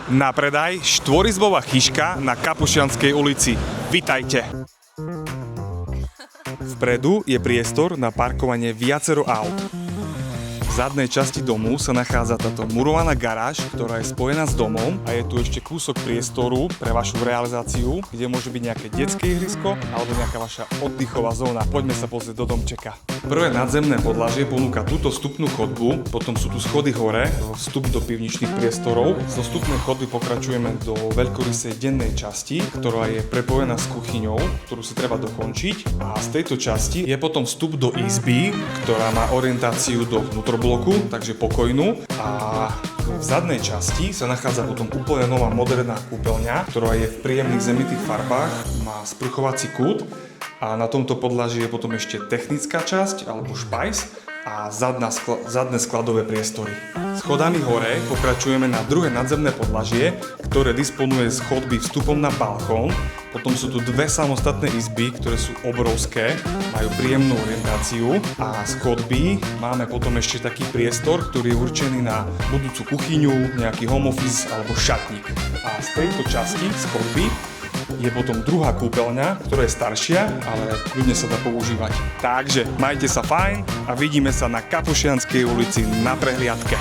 Na predaj štvorizbová chyška na Kapušianskej ulici. Vitajte! Vpredu je priestor na parkovanie viacero aut. V zadnej časti domu sa nachádza táto murovaná garáž, ktorá je spojená s domom a je tu ešte kúsok priestoru pre vašu realizáciu, kde môže byť nejaké detské ihrisko alebo nejaká vaša oddychová zóna. Poďme sa pozrieť do domčeka. Prvé nadzemné podlažie ponúka túto vstupnú chodbu, potom sú tu schody hore, vstup do pivničných priestorov. Zo vstupnej chodby pokračujeme do veľkorysej dennej časti, ktorá je prepojená s kuchyňou, ktorú si treba dokončiť. A z tejto časti je potom vstup do izby, ktorá má orientáciu do vnútrobloku, takže pokojnú. A v zadnej časti sa nachádza potom úplne nová moderná kúpeľňa, ktorá je v príjemných zemitých farbách, má sprchovací kút. A na tomto podlaží je potom ešte technická časť, alebo špajs a zadné skladové priestory. Schodami hore pokračujeme na druhé nadzemné podlažie, ktoré disponuje z chodby vstupom na balkón. Potom sú tu dve samostatné izby, ktoré sú obrovské, majú príjemnú orientáciu. A z chodby máme potom ešte taký priestor, ktorý je určený na budúcu kuchyňu, nejaký home office alebo šatník. A z tejto časti z chodby je potom druhá kúpeľňa, ktorá je staršia, ale kľudne sa dá používať. Takže majte sa fajn a vidíme sa na Kapušianskej ulici na prehliadke.